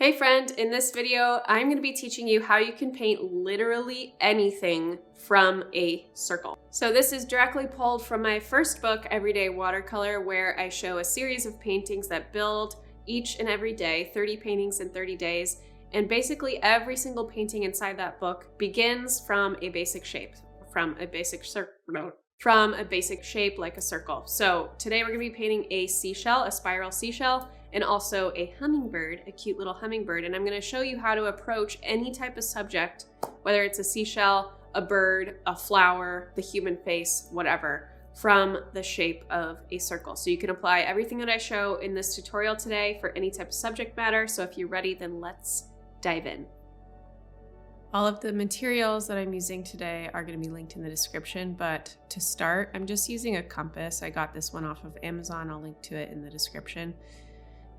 Hey friend, in this video, I'm going to be teaching you how you can paint literally anything from a circle. So this is directly pulled from my first book, Everyday Watercolor, where I show a series of paintings that build each and every day, 30 paintings in 30 days. And basically every single painting inside that book begins from a basic shape, from a basic shape like a circle. So today we're going to be painting a seashell, a spiral seashell, and also a hummingbird, a cute little hummingbird. And I'm going to show you how to approach any type of subject, whether it's a seashell, a bird, a flower, the human face, whatever, from the shape of a circle. So you can apply everything that I show in this tutorial today for any type of subject matter. So if you're ready, then let's dive in. All of the materials that I'm using today are going to be linked in the description, but to start, I'm just using a compass. I got this one off of Amazon. I'll link to it in the description,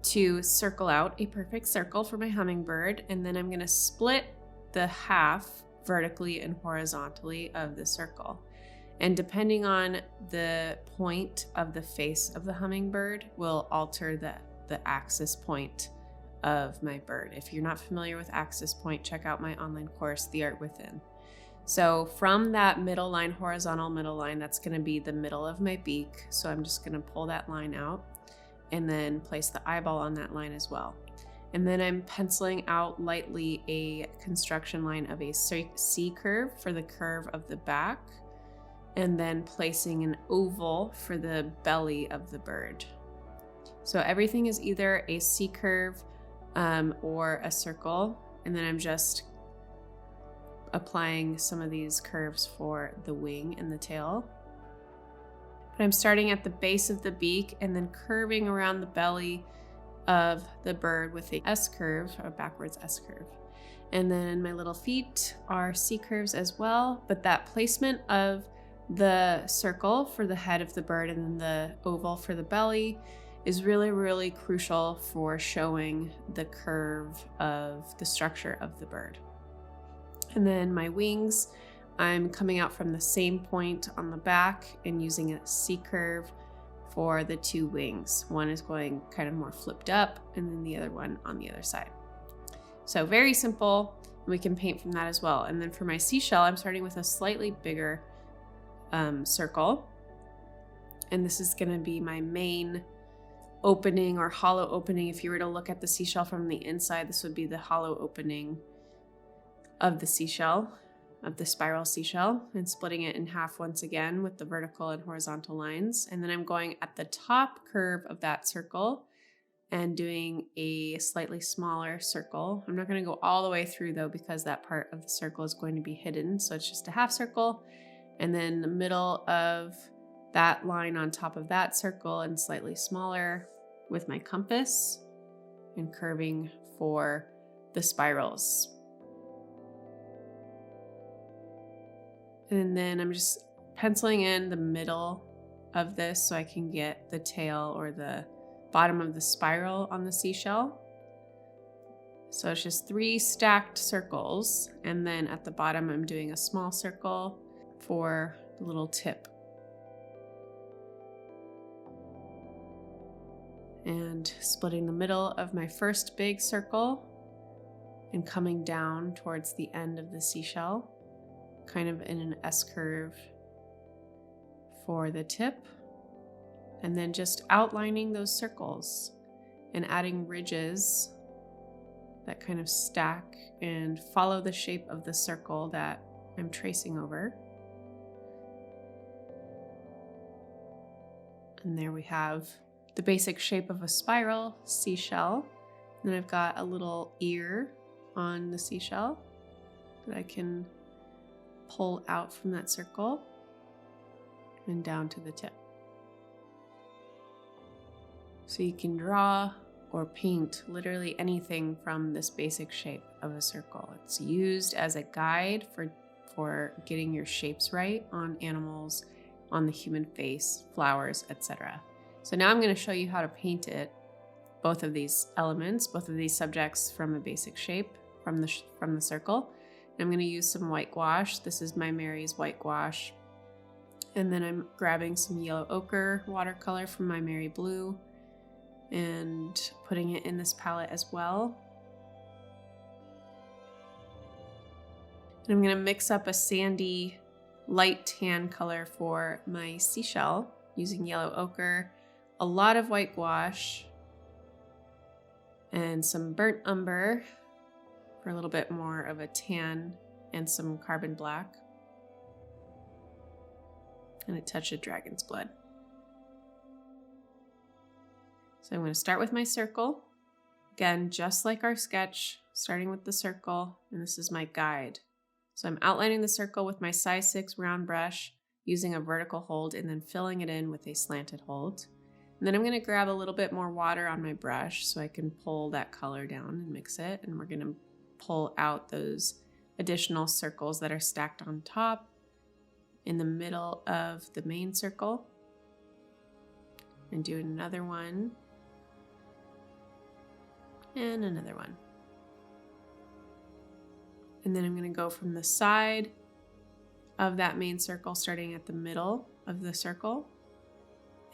to circle out a perfect circle for my hummingbird. And then I'm going to split the half vertically and horizontally of the circle. And depending on the point of the face of the hummingbird will alter the axis point of my bird. If you're not familiar with axis point, check out my online course, The Art Within. So from that middle line, horizontal middle line, that's going to be the middle of my beak. So I'm just going to pull that line out and then place the eyeball on that line as well. And then I'm penciling out lightly a construction line of a C curve for the curve of the back, and then placing an oval for the belly of the bird. So everything is either a C curve or a circle, and then I'm just applying some of these curves for the wing and the tail. But I'm starting at the base of the beak and then curving around the belly of the bird with a S curve, or backwards S curve. And then my little feet are C curves as well, but that placement of the circle for the head of the bird and then the oval for the belly is really, really crucial for showing the curve of the structure of the bird. And then my wings, I'm coming out from the same point on the back and using a C curve for the two wings. One is going kind of more flipped up and then the other one on the other side. So very simple, and we can paint from that as well. And then for my seashell, I'm starting with a slightly bigger circle. And this is gonna be my main opening or hollow opening. If you were to look at the seashell from the inside, this would be the hollow opening of the seashell, of the spiral seashell, and splitting it in half once again with the vertical and horizontal lines. And then I'm going at the top curve of that circle and doing a slightly smaller circle. I'm not going to go all the way through though, because that part of the circle is going to be hidden. So it's just a half circle. And then the middle of that line on top of that circle and slightly smaller with my compass and curving for the spirals. And then I'm just penciling in the middle of this so I can get the tail or the bottom of the spiral on the seashell. So it's just 3 stacked circles. And then at the bottom, I'm doing a small circle for the little tip. And splitting the middle of my first big circle and coming down towards the end of the seashell, kind of in an S curve for the tip, and then just outlining those circles and adding ridges that kind of stack and follow the shape of the circle that I'm tracing over. And there we have the basic shape of a spiral seashell. Then I've got a little ear on the seashell that I can pull out from that circle and down to the tip. So you can draw or paint literally anything from this basic shape of a circle. It's used as a guide for getting your shapes right on animals, on the human face, flowers, etc. So now I'm going to show you how to paint it, both of these elements, both of these subjects from a basic shape from the circle. I'm going to use some white gouache. This is my Mary's white gouache. And then I'm grabbing some yellow ochre watercolor from my Mary blue and putting it in this palette as well. And I'm going to mix up a sandy light tan color for my seashell using yellow ochre, a lot of white gouache, and some burnt umber for a little bit more of a tan, and some carbon black, and a touch of dragon's blood. So I'm going to start with my circle. Again, just like our sketch, starting with the circle, and this is my guide. So I'm outlining the circle with my size 6 round brush, using a vertical hold and then filling it in with a slanted hold. And then I'm going to grab a little bit more water on my brush so I can pull that color down and mix it. And we're going to pull out those additional circles that are stacked on top in the middle of the main circle. And do another one. And another one. And then I'm going to go from the side of that main circle, starting at the middle of the circle,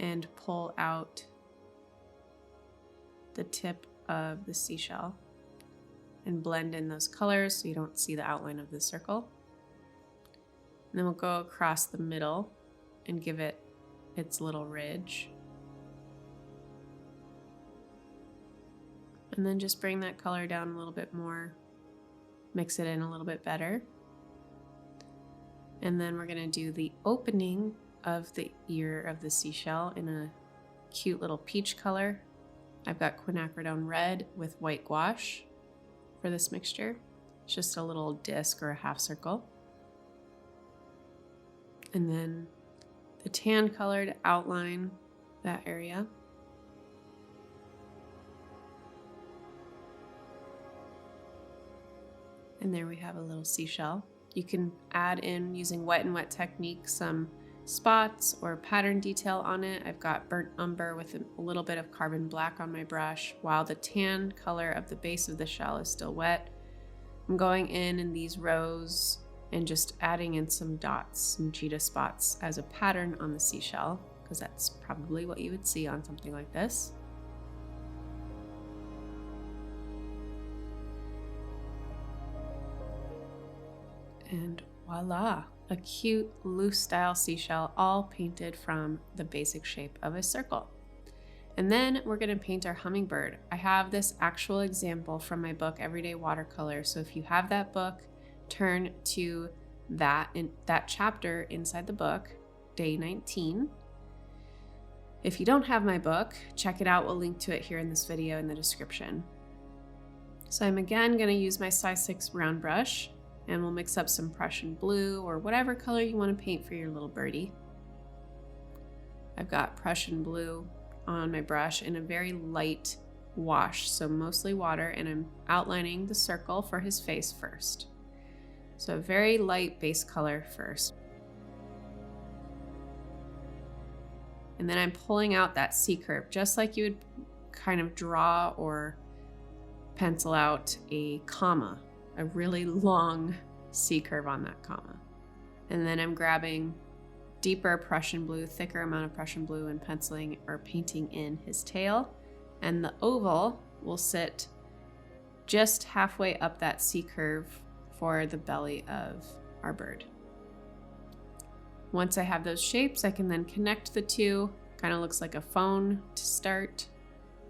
and pull out the tip of the seashell and blend in those colors so you don't see the outline of the circle. And then we'll go across the middle and give it its little ridge. And then just bring that color down a little bit more, mix it in a little bit better. And then we're going to do the opening of the ear of the seashell in a cute little peach color. I've got quinacridone red with white gouache for this mixture. It's just a little disc or a half circle. And then the tan color to outline that area. And there we have a little seashell. You can add in, using wet and wet technique, some spots or pattern detail on it. I've got burnt umber with a little bit of carbon black on my brush, while the tan color of the base of the shell is still wet. I'm going in these rows and just adding in some dots, some cheetah spots as a pattern on the seashell, because that's probably what you would see on something like this. And voila, a cute loose style seashell, all painted from the basic shape of a circle. And then we're going to paint our hummingbird. I have this actual example from my book, Everyday Watercolor. So if you have that book, turn to that chapter inside the book, day 19. If you don't have my book, check it out. We'll link to it here in this video in the description. So I'm again going to use my size 6 round brush, and we'll mix up some Prussian blue or whatever color you want to paint for your little birdie. I've got Prussian blue on my brush in a very light wash, so mostly water, and I'm outlining the circle for his face first. So a very light base color first. And then I'm pulling out that C curve, just like you would kind of draw or pencil out a comma, a really long C curve on that comma. And then I'm grabbing deeper Prussian blue, thicker amount of Prussian blue, and penciling or painting in his tail. And the oval will sit just halfway up that C curve for the belly of our bird. Once I have those shapes, I can then connect the two. Kind of looks like a phone to start.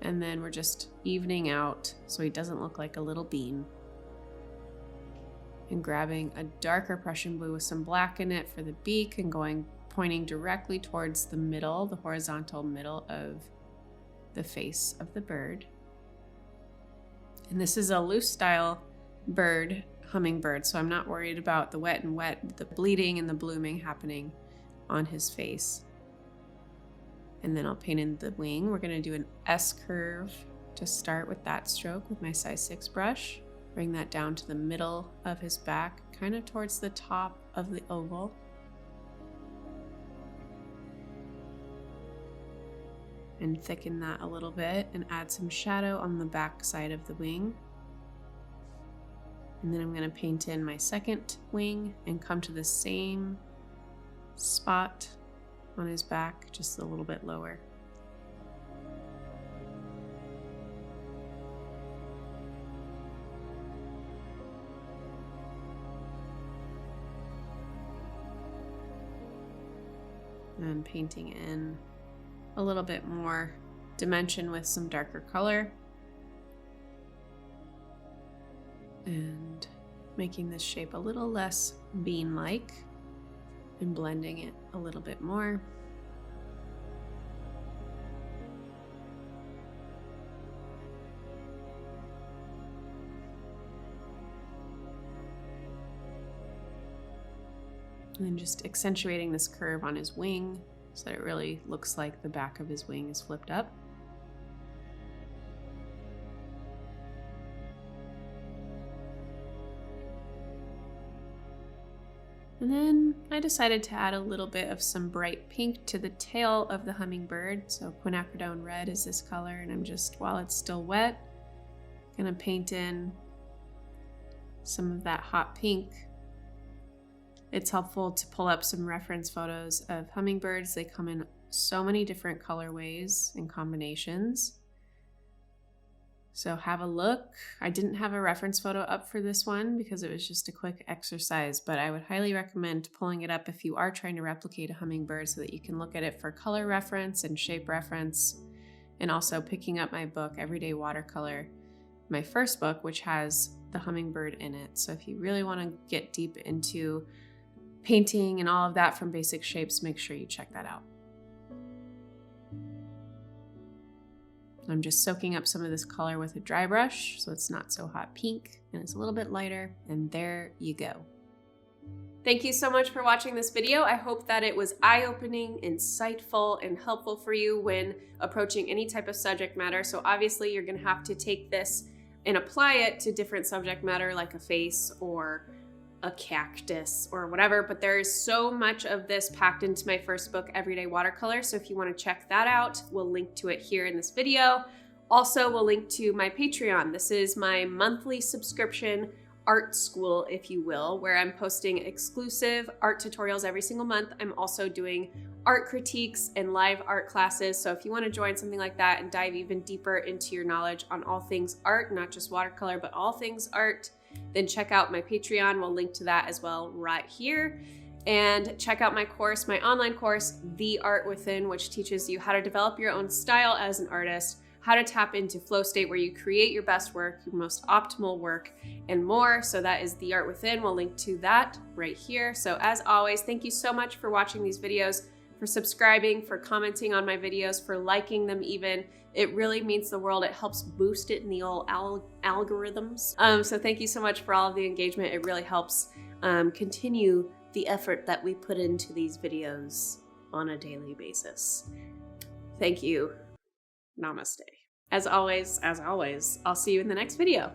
And then we're just evening out so he doesn't look like a little bean. And grabbing a darker Prussian blue with some black in it for the beak, and pointing directly towards the middle, the horizontal middle of the face of the bird. And this is a loose style bird, hummingbird, so I'm not worried about the wet and wet, the bleeding and the blooming happening on his face. And then I'll paint in the wing. We're going to do an S curve to start with that stroke with my size 6 brush. Bring that down to the middle of his back, kind of towards the top of the oval. And thicken that a little bit and add some shadow on the back side of the wing. And then I'm going to paint in my second wing and come to the same spot on his back, just a little bit lower. and painting in a little bit more dimension with some darker color. And making this shape a little less bean-like and blending it a little bit more. And then just accentuating this curve on his wing so that it really looks like the back of his wing is flipped up. And then I decided to add a little bit of some bright pink to the tail of the hummingbird. So quinacridone red is this color, and I'm just, while it's still wet, gonna paint in some of that hot pink. It's helpful to pull up some reference photos of hummingbirds. They come in so many different colorways and combinations. So have a look. I didn't have a reference photo up for this one because it was just a quick exercise, but I would highly recommend pulling it up if you are trying to replicate a hummingbird so that you can look at it for color reference and shape reference, and also picking up my book, Everyday Watercolor, my first book, which has the hummingbird in it. So if you really want to get deep into painting and all of that from basic shapes, make sure you check that out. I'm just soaking up some of this color with a dry brush so it's not so hot pink and it's a little bit lighter, and there you go. Thank you so much for watching this video. I hope that it was eye-opening, insightful, and helpful for you when approaching any type of subject matter. So obviously you're gonna have to take this and apply it to different subject matter like a face or a cactus or whatever, but there is so much of this packed into my first book, Everyday Watercolor. So if you want to check that out, we'll link to it here in this video. Also, we'll link to my Patreon. This is my monthly subscription art school, if you will, where I'm posting exclusive art tutorials every single month. I'm also doing art critiques and live art classes. So if you want to join something like that and dive even deeper into your knowledge on all things art, not just watercolor, but all things art, then check out my Patreon. We'll link to that as well right here. And check out my course, my online course, The Art Within, which teaches you how to develop your own style as an artist, how to tap into flow state where you create your best work, your most optimal work, and more. So that is The Art Within. We'll link to that right here. So as always, thank you so much for watching these videos, for subscribing, for commenting on my videos, for liking them even. It really means the world. It helps boost it in the old algorithms. So thank you so much for all of the engagement. It really helps continue the effort that we put into these videos on a daily basis. Thank you. Namaste. As always, I'll see you in the next video.